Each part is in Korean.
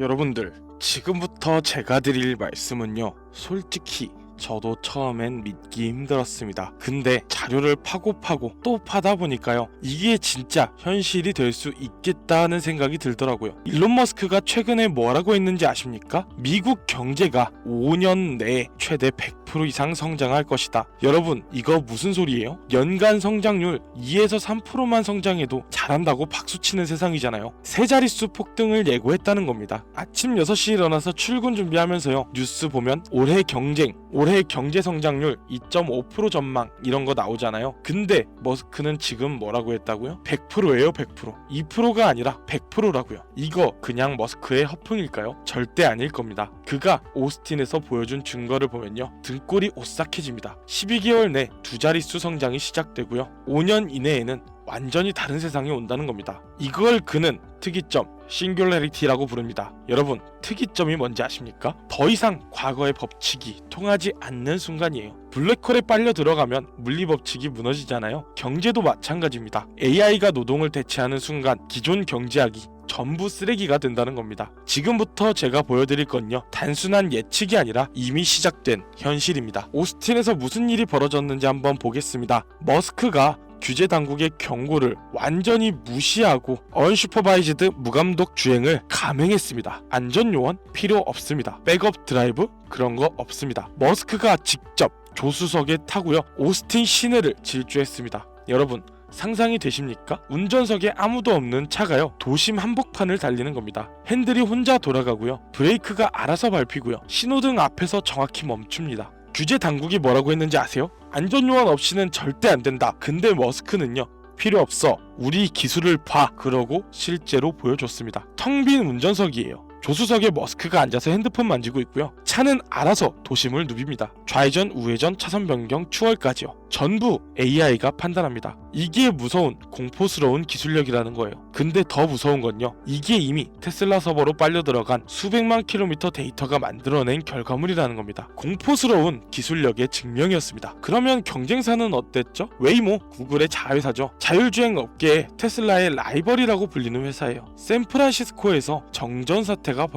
여러분들, 지금부터 제가 드릴 말씀은요, 솔직히 저도 처음엔 믿기 힘들었습니다. 근데 자료를 파고 또 파다 보니까요, 이게 진짜 현실이 될 수 있겠다는 생각이 들더라고요. 일론 머스크가 최근에 뭐라고 했는지 아십니까? 미국 경제가 5년 내에 최대 100% 이상 성장할 것이다. 여러분, 이거 무슨 소리예요? 연간 성장률 2에서 3%만 성장해도 잘한다고 박수치는 세상이잖아요. 세 자릿수 폭등을 예고했다는 겁니다. 아침 6시에 일어나서 출근 준비하면서요, 뉴스 보면 올해 경제 성장률 2.5% 전망 이런 거 나오잖아요. 근데 머스크는 지금 뭐라고 했다고요? 100%예요. 100%. 2%가 아니라 100%라고요. 이거 그냥 머스크의 허풍일까요? 절대 아닐 겁니다. 그가 오스틴에서 보여준 증거를 보면요, 등골이 오싹해집니다. 12개월 내 두 자릿수 성장이 시작되고요, 5년 이내에는 완전히 다른 세상이 온다는 겁니다. 이걸 그는 특이점, 싱귤레리티라고 부릅니다. 여러분, 특이점이 뭔지 아십니까? 더 이상 과거의 법칙이 통하지 않는 순간이에요. 블랙홀에 빨려 들어가면 물리 법칙이 무너지잖아요. 경제도 마찬가지입니다. AI가 노동을 대체하는 순간 기존 경제학이 전부 쓰레기가 된다는 겁니다. 지금부터 제가 보여드릴 건요, 단순한 예측이 아니라 이미 시작된 현실입니다. 오스틴에서 무슨 일이 벌어졌는지 한번 보겠습니다. 머스크가 규제 당국의 경고를 완전히 무시하고 언슈퍼바이즈드 무감독 주행을 감행했습니다. 안전요원 필요 없습니다. 백업 드라이브 그런 거 없습니다. 머스크가 직접 조수석에 타고요, 오스틴 시내를 질주했습니다. 여러분, 상상이 되십니까? 운전석에 아무도 없는 차가요, 도심 한복판을 달리는 겁니다. 핸들이 혼자 돌아가고요, 브레이크가 알아서 밟히고요, 신호등 앞에서 정확히 멈춥니다. 규제 당국이 뭐라고 했는지 아세요? 안전요원 없이는 절대 안 된다. 근데 머스크는요, 필요 없어, 우리 기술을 봐, 그러고 실제로 보여줬습니다. 텅 빈 운전석이에요. 조수석에 머스크가 앉아서 핸드폰 만지고 있고요, 차는 알아서 도심을 누빕니다. 좌회전, 우회전, 차선 변경, 추월까지요. 전부 AI가 판단합니다. 이게 무서운, 공포스러운 기술력이라는 거예요. 근데 더 무서운 건요, 이게 이미 테슬라 서버로 빨려 들어간 수백만 킬로미터 데이터가 만들어낸 결과물이라는 겁니다. 공포스러운 기술력의 증명이었습니다. 그러면 경쟁사는 어땠죠? 웨이모, 구글의 자회사죠. 자율주행 업계의 테슬라의 라이벌이라고 불리는 회사예요. 샌프란시스코에서 정전 사태가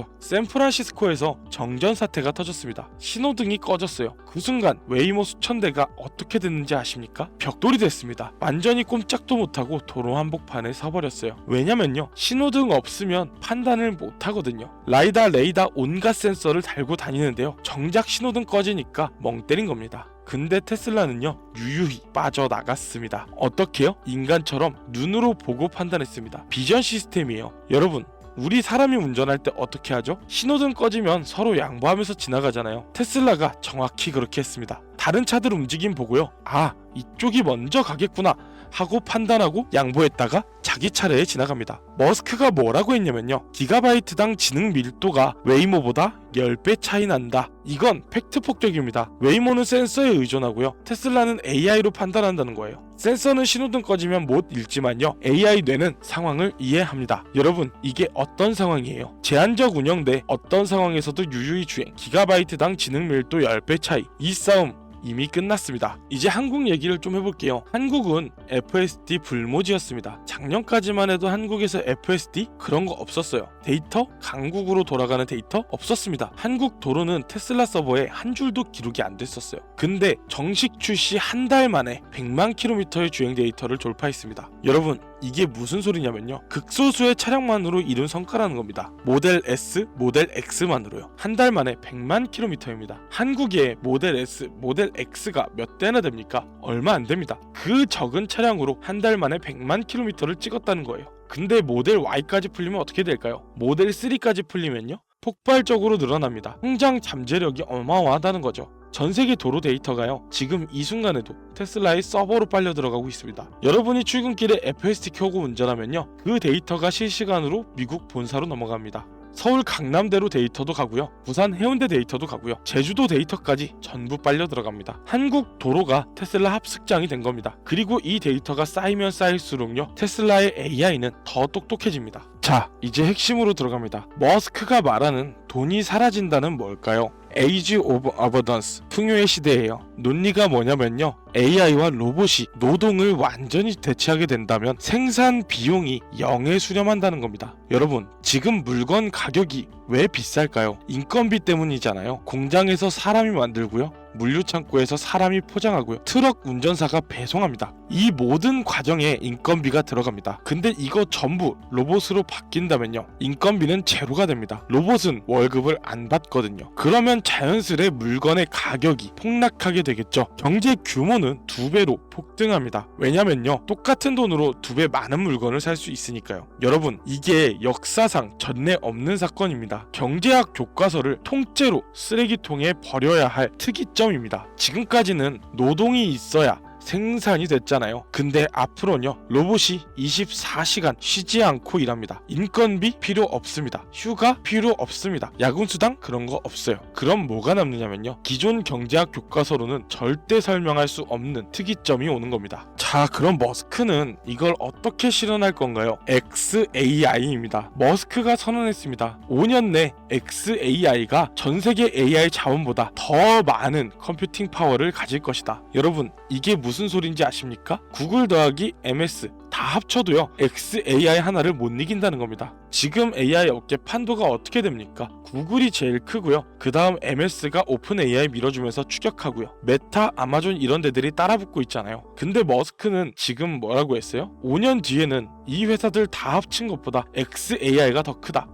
터졌습니다. 신호등이 꺼졌어요. 그 순간 웨이모 수천 대가 어떻게 됐는지 아십니까? 벽돌이 됐습니다. 완전히 꼼짝도 못하고 도로 한복판에 서버렸어요. 왜냐면요, 신호등 없으면 판단을 못하거든요. 라이다, 레이다 온갖 센서를 달고 다니는데요, 정작 신호등 꺼지니까 멍 때린 겁니다. 근데 테슬라는요, 유유히 빠져나갔습니다. 어떻게요? 인간처럼 눈으로 보고 판단했습니다. 비전 시스템이에요. 여러분, 우리 사람이 운전할 때 어떻게 하죠? 신호등 꺼지면 서로 양보하면서 지나가잖아요. 테슬라가 정확히 그렇게 했습니다. 다른 차들 움직임 보고요, 아, 이쪽이 먼저 가겠구나 하고 판단하고 양보했다가 자기 차례에 지나갑니다. 머스크가 뭐라고 했냐면요, 기가바이트당 지능 밀도가 웨이모보다 10배 차이 난다. 이건 팩트 폭격입니다. 웨이모는 센서에 의존하고요, 테슬라는 AI로 판단한다는 거예요. 센서는 신호등 꺼지면 못 읽지만요, AI 뇌는 상황을 이해합니다. 여러분, 이게 어떤 상황이에요? 제한적 운영 대 어떤 상황에서도 유유히 주행, 기가바이트당 지능 밀도 10배 차이, 이 싸움 이미 끝났습니다. 이제 한국 얘기를 좀 해볼게요. 한국은 FSD 불모지였습니다. 작년까지만 해도 한국에서 FSD 그런 거 없었어요. 데이터? 강국으로 돌아가는 데이터? 없었습니다. 한국 도로는 테슬라 서버에 한 줄도 기록이 안 됐었어요. 근데 정식 출시 한 달 만에 100만 킬로미터의 주행 데이터를 돌파했습니다. 여러분, 이게 무슨 소리냐면요, 극소수의 차량만으로 이룬 성과라는 겁니다. 모델 S, 모델 X만으로요. 한 달 만에 100만 킬로미터입니다. 한국의 모델 S, 모델 X가 몇 대나 됩니까? 얼마 안 됩니다. 그 적은 차량으로 한 달 만에 100만 킬로미터를 찍었다는 거예요. 근데 모델 Y까지 풀리면 어떻게 될까요? 모델 3까지 풀리면요, 폭발적으로 늘어납니다. 성장 잠재력이 어마어마하다는 거죠. 전세계 도로 데이터가요, 지금 이 순간에도 테슬라의 서버로 빨려 들어가고 있습니다. 여러분이 출근길에 FSD 켜고 운전하면요, 그 데이터가 실시간으로 미국 본사로 넘어갑니다. 서울 강남대로 데이터도 가고요, 부산 해운대 데이터도 가고요, 제주도 데이터까지 전부 빨려 들어갑니다. 한국 도로가 테슬라 합숙장이 된 겁니다. 그리고 이 데이터가 쌓이면 쌓일수록요, 테슬라의 AI는 더 똑똑해집니다. 자, 이제 핵심으로 들어갑니다. 머스크가 말하는 돈이 사라진다는 뭘까요? Age of Abundance, 풍요의 시대예요. 논리가 뭐냐면요, AI와 로봇이 노동을 완전히 대체하게 된다면 생산 비용이 0에 수렴한다는 겁니다. 여러분, 지금 물건 가격이 왜 비쌀까요? 인건비 때문이잖아요. 공장에서 사람이 만들고요, 물류창고에서 사람이 포장하고요, 트럭 운전사가 배송합니다. 이 모든 과정에 인건비가 들어갑니다. 근데 이거 전부 로봇으로 바뀐다면요, 인건비는 제로가 됩니다. 로봇은 월급을 안 받거든요. 그러면 자연스레 물건의 가격이 폭락하게 되겠죠. 경제 규모는 2배로 폭등합니다. 왜냐면요, 똑같은 돈으로 2배 많은 물건을 살 수 있으니까요. 여러분, 이게 역사상 전례 없는 사건입니다. 경제학 교과서를 통째로 쓰레기통에 버려야 할 특이점입니다. 지금까지는 노동이 있어야 생산이 됐잖아요. 근데 앞으로는요, 로봇이 24시간 쉬지 않고 일합니다. 인건비 필요 없습니다. 휴가 필요 없습니다. 야근수당 그런 거 없어요. 그럼 뭐가 남느냐면요, 기존 경제학 교과서로는 절대 설명할 수 없는 특이점이 오는 겁니다. 자, 그럼 머스크는 이걸 어떻게 실현할 건가요? XAI입니다. 머스크가 선언했습니다. 5년 내 XAI가 전 세계 AI 자원보다 더 많은 컴퓨팅 파워를 가질 것이다. 여러분, 이게 무슨 소린지 아십니까? 구글 더하기 MS 다 합쳐도요, XAI 하나를 못 이긴다는 겁니다. 지금 AI 업계 판도가 어떻게 됩니까? 구글이 제일 크고요, 그 다음 MS가 오픈 AI 밀어주면서 추격하고요, 메타, 아마존 이런 데들이 따라붙고 있잖아요. 근데 머스크는 지금 뭐라고 했어요? 5년 뒤에는 이 회사들 다 합친 것보다 XAI가 더 크다.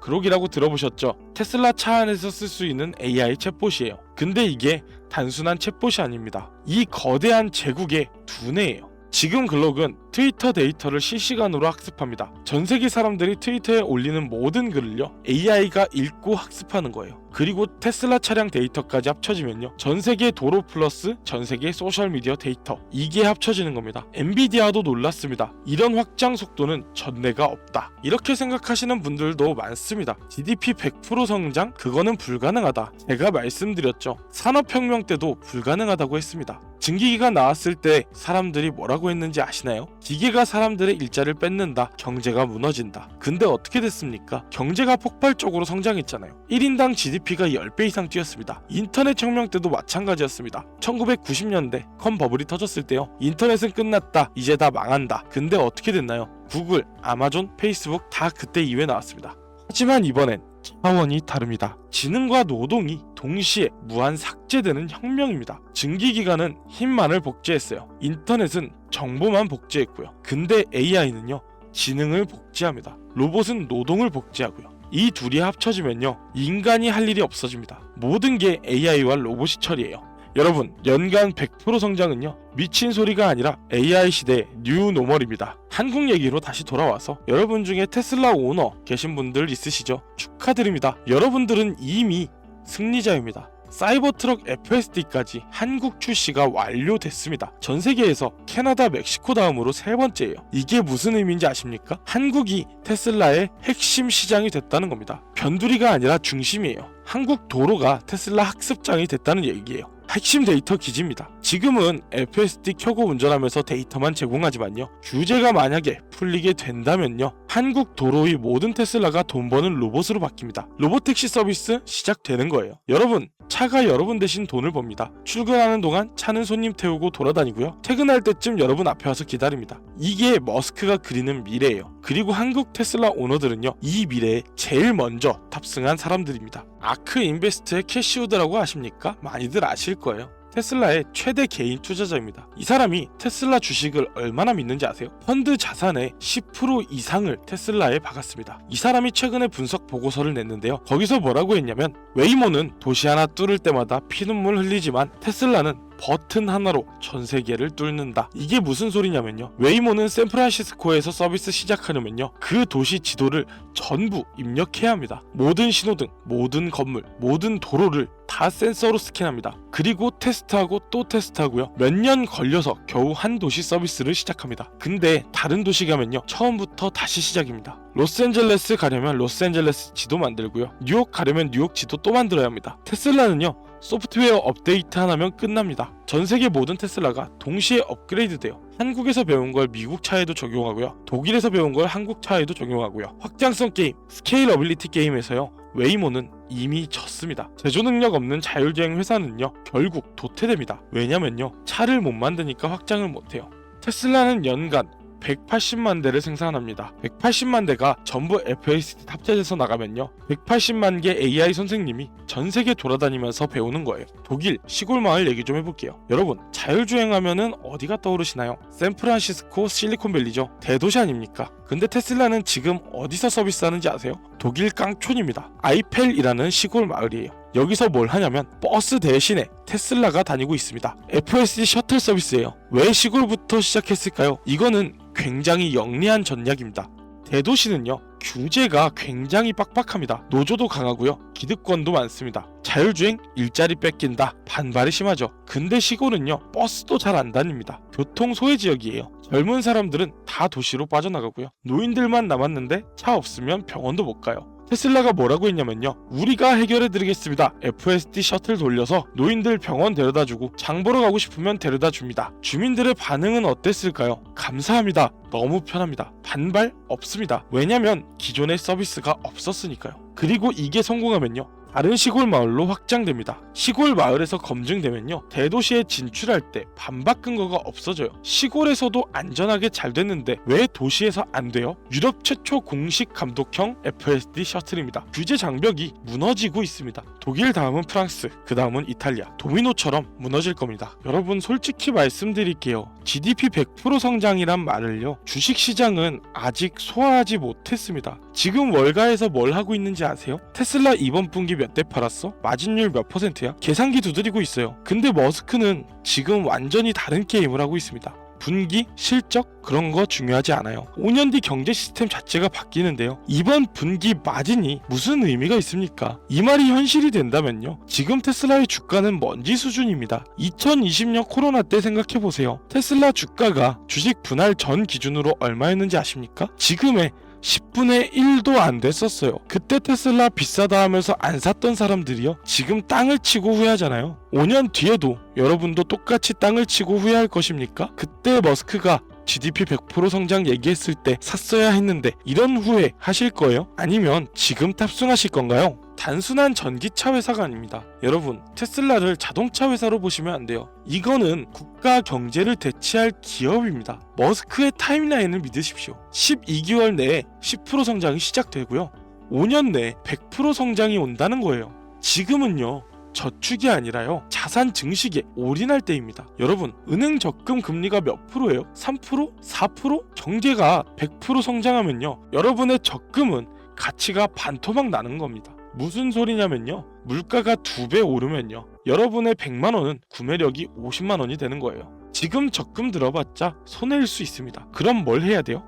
그록이라고 들어보셨죠? 테슬라 차 안에서 쓸 수 있는 AI 챗봇이에요. 근데 이게 단순한 챗봇이 아닙니다. 이 거대한 제국의 두뇌예요. 지금 글록은 트위터 데이터를 실시간으로 학습합니다. 전 세계 사람들이 트위터에 올리는 모든 글을요, AI가 읽고 학습하는 거예요. 그리고 테슬라 차량 데이터까지 합쳐지면요, 전 세계 도로 플러스 전 세계 소셜미디어 데이터, 이게 합쳐지는 겁니다. 엔비디아도 놀랐습니다. 이런 확장 속도는 전례가 없다. 이렇게 생각하시는 분들도 많습니다. GDP 100% 성장? 그거는 불가능하다. 제가 말씀드렸죠. 산업혁명 때도 불가능하다고 했습니다. 증기기가 나왔을 때 사람들이 뭐라고 했는지 아시나요? 기계가 사람들의 일자리를 뺏는다. 경제가 무너진다. 근데 어떻게 됐습니까? 경제가 폭발적으로 성장했잖아요. 1인당 GDP가 10배 이상 뛰었습니다. 인터넷 혁명 때도 마찬가지였습니다. 1990년대 컴 버블이 터졌을 때요, 인터넷은 끝났다, 이제 다 망한다. 근데 어떻게 됐나요? 구글, 아마존, 페이스북 다 그때 이후에 나왔습니다. 하지만 이번엔 차원이 다릅니다. 지능과 노동이 동시에 무한 삭제되는 혁명입니다. 증기기관은 힘만을 복제했어요. 인터넷은 정보만 복제했고요. 근데 AI는요, 지능을 복제합니다. 로봇은 노동을 복제하고요. 이 둘이 합쳐지면요, 인간이 할 일이 없어집니다. 모든 게 AI와 로봇이 처리해요. 여러분, 연간 100% 성장은요, 미친 소리가 아니라 AI 시대의 뉴 노멀입니다. 한국 얘기로 다시 돌아와서, 여러분 중에 테슬라 오너 계신 분들 있으시죠? 축하드립니다. 여러분들은 이미 승리자입니다. 사이버트럭 FSD까지 한국 출시가 완료됐습니다. 전 세계에서 캐나다, 멕시코 다음으로 3번째예요. 이게 무슨 의미인지 아십니까? 한국이 테슬라의 핵심 시장이 됐다는 겁니다. 변두리가 아니라 중심이에요. 한국 도로가 테슬라 학습장이 됐다는 얘기예요. 핵심 데이터 기지입니다. 지금은 FSD 켜고 운전하면서 데이터만 제공하지만요, 규제가 만약에 풀리게 된다면요, 한국 도로의 모든 테슬라가 돈 버는 로봇으로 바뀝니다. 로봇택시 서비스 시작되는 거예요. 여러분, 차가 여러분 대신 돈을 법니다. 출근하는 동안 차는 손님 태우고 돌아다니고요, 퇴근할 때쯤 여러분 앞에 와서 기다립니다. 이게 머스크가 그리는 미래예요. 그리고 한국 테슬라 오너들은요, 이 미래에 제일 먼저 탑승한 사람들입니다. 아크 인베스트의 캐시우드라고 아십니까? 많이들 아실 거예요. 테슬라의 최대 개인 투자자입니다. 이 사람이 테슬라 주식을 얼마나 믿는지 아세요? 펀드 자산의 10% 이상을 테슬라에 박았습니다. 이 사람이 최근에 분석 보고서를 냈는데요, 거기서 뭐라고 했냐면, 웨이모는 도시 하나 뚫을 때마다 피눈물 흘리지만 테슬라는 버튼 하나로 전 세계를 뚫는다. 이게 무슨 소리냐면요, 웨이모는 샌프란시스코에서 서비스 시작하려면요, 그 도시 지도를 전부 입력해야 합니다. 모든 신호등, 모든 건물, 모든 도로를 다 센서로 스캔합니다. 그리고 테스트하고 또 테스트하고요, 몇 년 걸려서 겨우 한 도시 서비스를 시작합니다. 근데 다른 도시 가면요, 처음부터 다시 시작입니다. 로스앤젤레스 가려면 로스앤젤레스 지도 만들고요, 뉴욕 가려면 뉴욕 지도 또 만들어야 합니다. 테슬라는요, 소프트웨어 업데이트 하나면 끝납니다. 전 세계 모든 테슬라가 동시에 업그레이드 돼요. 한국에서 배운 걸 미국 차에도 적용하고요. 독일에서 배운 걸 한국 차에도 적용하고요. 확장성 게임, 스케일어빌리티 게임에서요. 웨이모는 이미 졌습니다. 제조 능력 없는 자율주행 회사는요. 결국 도태됩니다. 왜냐면요. 차를 못 만드니까 확장을 못해요. 테슬라는 연간 180만 대를 생산합니다. 180만 대가 전부 FSD 탑재돼서 나가면요. 180만 개 AI 선생님이 전 세계 돌아다니면서 배우는 거예요. 독일 시골 마을 얘기 좀 해볼게요. 여러분, 자율주행하면은 어디가 떠오르시나요? 샌프란시스코 실리콘밸리죠. 대도시 아닙니까? 근데 테슬라는 지금 어디서 서비스하는지 아세요? 독일 깡촌입니다. 아이펠이라는 시골 마을이에요. 여기서 뭘 하냐면 버스 대신에 테슬라가 다니고 있습니다. FSD 셔틀 서비스예요. 왜 시골부터 시작했을까요? 이거는 굉장히 영리한 전략입니다. 대도시는요, 규제가 굉장히 빡빡합니다. 노조도 강하고요, 기득권도 많습니다. 자율주행 일자리 뺏긴다, 반발이 심하죠. 근데 시골은요, 버스도 잘 안 다닙니다. 교통 소외 지역이에요. 젊은 사람들은 다 도시로 빠져나가고요, 노인들만 남았는데 차 없으면 병원도 못 가요. 테슬라가 뭐라고 했냐면요, 우리가 해결해드리겠습니다. FSD 셔틀 돌려서 노인들 병원 데려다주고 장 보러 가고 싶으면 데려다줍니다. 주민들의 반응은 어땠을까요? 감사합니다. 너무 편합니다. 반발 없습니다. 왜냐면 기존의 서비스가 없었으니까요. 그리고 이게 성공하면요, 다른 시골 마을로 확장됩니다. 시골 마을에서 검증되면요, 대도시에 진출할 때 반박 근거가 없어져요. 시골에서도 안전하게 잘 됐는데 왜 도시에서 안 돼요? 유럽 최초 공식 감독형 FSD 셔틀입니다. 규제 장벽이 무너지고 있습니다. 독일 다음은 프랑스, 그 다음은 이탈리아. 도미노처럼 무너질 겁니다. 여러분, 솔직히 말씀드릴게요. GDP 100% 성장이란 말을요, 주식시장은 아직 소화하지 못했습니다. 지금 월가에서 뭘 하고 있는지 아세요? 테슬라 이번 분기 몇 대 팔았어? 마진율 몇 %야? 계산기 두드리고 있어요. 근데 머스크는 지금 완전히 다른 게임을 하고 있습니다. 분기, 실적 그런 거 중요하지 않아요. 5년 뒤 경제 시스템 자체가 바뀌는데요. 이번 분기 마진이 무슨 의미가 있습니까? 이 말이 현실이 된다면요, 지금 테슬라의 주가는 먼지 수준입니다. 2020년 코로나 때 생각해보세요. 테슬라 주가가 주식 분할 전 기준으로 얼마였는지 아십니까? 지금의 10분의 1도 안 됐었어요. 그때 테슬라 비싸다 하면서 안 샀던 사람들이요, 지금 땅을 치고 후회하잖아요. 5년 뒤에도 여러분도 똑같이 땅을 치고 후회할 것입니까? 그때 머스크가 GDP 100% 성장 얘기했을 때 샀어야 했는데 이런 후회 하실 거예요? 아니면 지금 탑승하실 건가요? 단순한 전기차 회사가 아닙니다. 여러분, 테슬라를 자동차 회사로 보시면 안 돼요. 이거는 국가 경제를 대체할 기업입니다. 머스크의 타임라인을 믿으십시오. 12개월 내에 10% 성장이 시작되고요, 5년 내에 100% 성장이 온다는 거예요. 지금은요, 저축이 아니라요, 자산 증식에 올인할 때입니다. 여러분, 은행 적금 금리가 몇 프로예요? 3%? 4%? 경제가 100% 성장하면요, 여러분의 적금은 가치가 반토막 나는 겁니다. 무슨 소리냐면요, 물가가 2배 오르면요, 여러분의 100만원은 구매력이 50만원이 되는 거예요. 지금 적금 들어봤자 손해일 수 있습니다. 그럼 뭘 해야 돼요?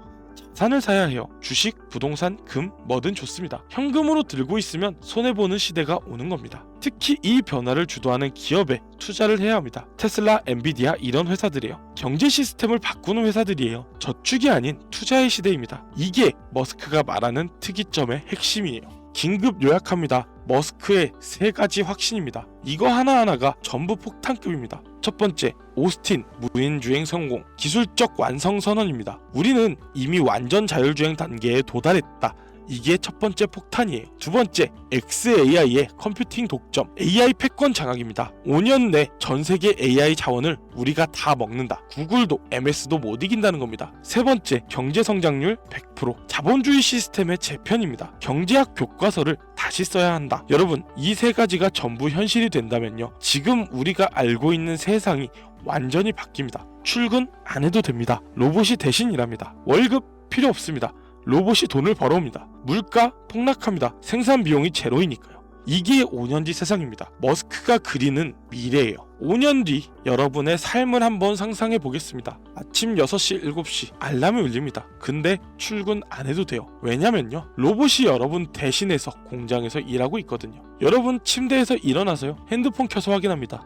자산을 사야 해요. 주식, 부동산, 금, 뭐든 좋습니다. 현금으로 들고 있으면 손해보는 시대가 오는 겁니다. 특히 이 변화를 주도하는 기업에 투자를 해야 합니다. 테슬라, 엔비디아 이런 회사들이에요. 경제 시스템을 바꾸는 회사들이에요. 저축이 아닌 투자의 시대입니다. 이게 머스크가 말하는 특이점의 핵심이에요. 긴급 요약합니다. 머스크의 3가지 확신입니다. 이거 하나하나가 전부 폭탄급입니다. 첫 번째, 오스틴 무인주행 성공, 기술적 완성 선언입니다. 우리는 이미 완전 자율주행 단계에 도달했다. 이게 첫 번째 폭탄이에요. 두 번째, XAI의 컴퓨팅 독점, AI 패권 장악입니다. 5년 내 전 세계 AI 자원을 우리가 다 먹는다. 구글도 MS도 못 이긴다는 겁니다. 세 번째, 경제 성장률 100%, 자본주의 시스템의 재편입니다. 경제학 교과서를 다시 써야 한다. 여러분, 이 3가지가 전부 현실이 된다면요, 지금 우리가 알고 있는 세상이 완전히 바뀝니다. 출근 안 해도 됩니다. 로봇이 대신 일합니다. 월급 필요 없습니다. 로봇이 돈을 벌어옵니다. 물가 폭락합니다. 생산 비용이 제로이니까요. 이게 5년 뒤 세상입니다. 머스크가 그리는 미래예요. 5년 뒤 여러분의 삶을 한번 상상해 보겠습니다. 아침 6시, 7시 알람이 울립니다. 근데 출근 안 해도 돼요. 왜냐면요, 로봇이 여러분 대신해서 공장에서 일하고 있거든요. 여러분 침대에서 일어나서요, 핸드폰 켜서 확인합니다.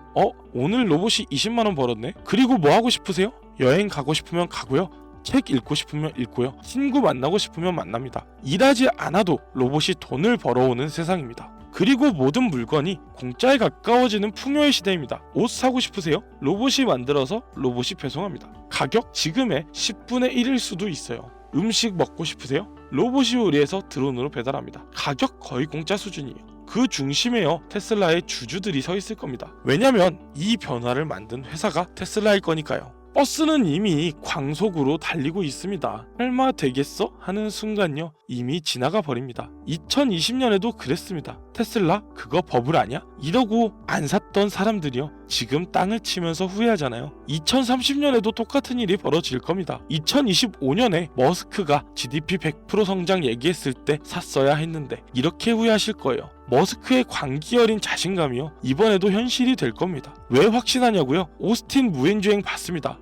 오늘 로봇이 20만원 벌었네? 그리고 뭐 하고 싶으세요? 여행 가고 싶으면 가고요, 책 읽고 싶으면 읽고요, 친구 만나고 싶으면 만납니다. 일하지 않아도 로봇이 돈을 벌어오는 세상입니다. 그리고 모든 물건이 공짜에 가까워지는 풍요의 시대입니다. 옷 사고 싶으세요? 로봇이 만들어서 로봇이 배송합니다. 가격 지금의 10분의 1일 수도 있어요. 음식 먹고 싶으세요? 로봇이 요리해서 드론으로 배달합니다. 가격 거의 공짜 수준이에요. 그 중심에요 테슬라의 주주들이 서 있을 겁니다. 왜냐면 이 변화를 만든 회사가 테슬라일 거니까요. 버스는 이미 광속으로 달리고 있습니다. 설마 되겠어? 하는 순간요 이미 지나가 버립니다. 2020년에도 그랬습니다. 테슬라 그거 버블 아냐? 이러고 안 샀던 사람들이요 지금 땅을 치면서 후회하잖아요. 2030년에도 똑같은 일이 벌어질 겁니다. 2025년에 머스크가 GDP 100% 성장 얘기했을 때 샀어야 했는데 이렇게 후회하실 거예요. 머스크의 광기 어린 자신감이요 이번에도 현실이 될 겁니다. 왜 확신하냐고요? 오스틴 무인주행 봤습니다.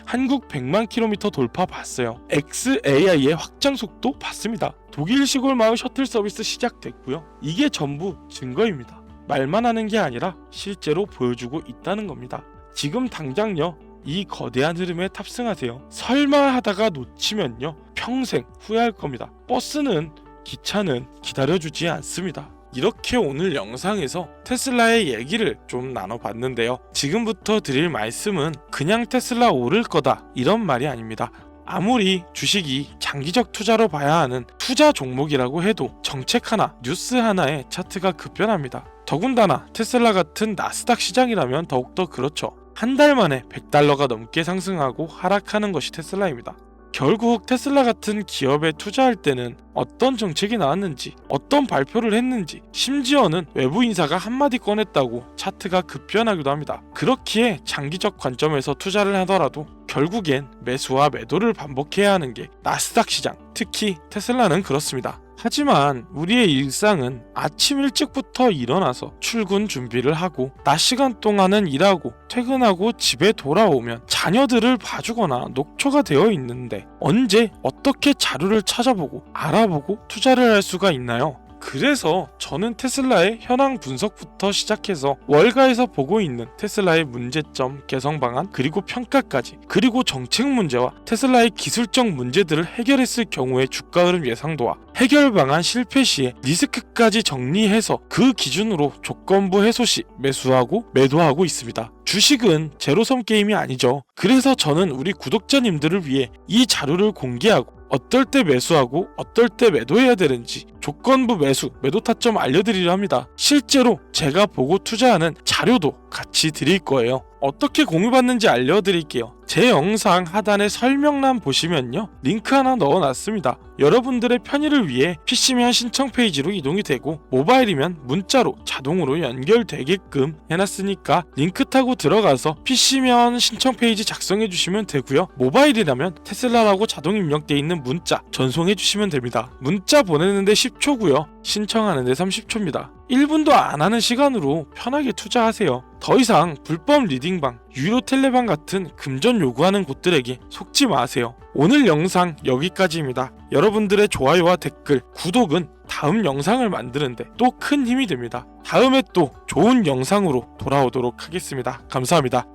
한국 100만 킬로미터 돌파 봤어요. XAI의 확장 속도 봤습니다. 독일 시골 마을 셔틀 서비스 시작됐고요. 이게 전부 증거입니다. 말만 하는 게 아니라 실제로 보여주고 있다는 겁니다. 지금 당장요 이 거대한 흐름에 탑승하세요. 설마 하다가 놓치면요 평생 후회할 겁니다. 버스는 기차는 기다려주지 않습니다. 이렇게 오늘 영상에서 테슬라의 얘기를 좀 나눠봤는데요. 지금부터 드릴 말씀은 그냥 테슬라 오를 거다 이런 말이 아닙니다. 아무리 주식이 장기적 투자로 봐야 하는 투자 종목이라고 해도 정책 하나, 뉴스 하나에 차트가 급변합니다. 더군다나 테슬라 같은 나스닥 시장이라면 더욱더 그렇죠. 한 달 만에 $100가 넘게 상승하고 하락하는 것이 테슬라입니다. 결국 테슬라 같은 기업에 투자할 때는 어떤 정책이 나왔는지 어떤 발표를 했는지 심지어는 외부 인사가 한마디 꺼냈다고 차트가 급변하기도 합니다. 그렇기에 장기적 관점에서 투자를 하더라도 결국엔 매수와 매도를 반복해야 하는 게 나스닥 시장, 특히 테슬라는 그렇습니다. 하지만 우리의 일상은 아침 일찍부터 일어나서 출근 준비를 하고 낮 시간 동안은 일하고 퇴근하고 집에 돌아오면 자녀들을 봐주거나 녹초가 되어 있는데 언제 어떻게 자료를 찾아보고 알아보고 투자를 할 수가 있나요? 그래서 저는 테슬라의 현황 분석부터 시작해서 월가에서 보고 있는 테슬라의 문제점, 개선 방안, 그리고 평가까지, 그리고 정책 문제와 테슬라의 기술적 문제들을 해결했을 경우의 주가 흐름 예상도와 해결 방안 실패 시에 리스크까지 정리해서 그 기준으로 조건부 해소 시 매수하고 매도하고 있습니다. 주식은 제로섬 게임이 아니죠. 그래서 저는 우리 구독자님들을 위해 이 자료를 공개하고 어떨 때 매수하고 어떨 때 매도해야 되는지 조건부 매수, 매도 타점 알려드리려 합니다. 실제로 제가 보고 투자하는 자료도 같이 드릴 거예요. 어떻게 공유받는지 알려드릴게요. 제 영상 하단에 설명란 보시면요 링크 하나 넣어놨습니다. 여러분들의 편의를 위해 PC면 신청 페이지로 이동이 되고 모바일이면 문자로 자동으로 연결되게끔 해놨으니까 링크 타고 들어가서 PC면 신청 페이지 작성해 주시면 되고요. 모바일이라면 테슬라라고 자동 입력되어 있는 문자 전송해 주시면 됩니다. 문자 보내는데 10초고요. 신청하는데 30초입니다. 1분도 안 하는 시간으로 편하게 투자하세요. 더 이상 불법 리딩방, 유료 텔레방 같은 금전 요구하는 곳들에게 속지 마세요. 오늘 영상 여기까지입니다. 여러분들의 좋아요와 댓글, 구독은 다음 영상을 만드는데 또 큰 힘이 됩니다. 다음에 또 좋은 영상으로 돌아오도록 하겠습니다. 감사합니다.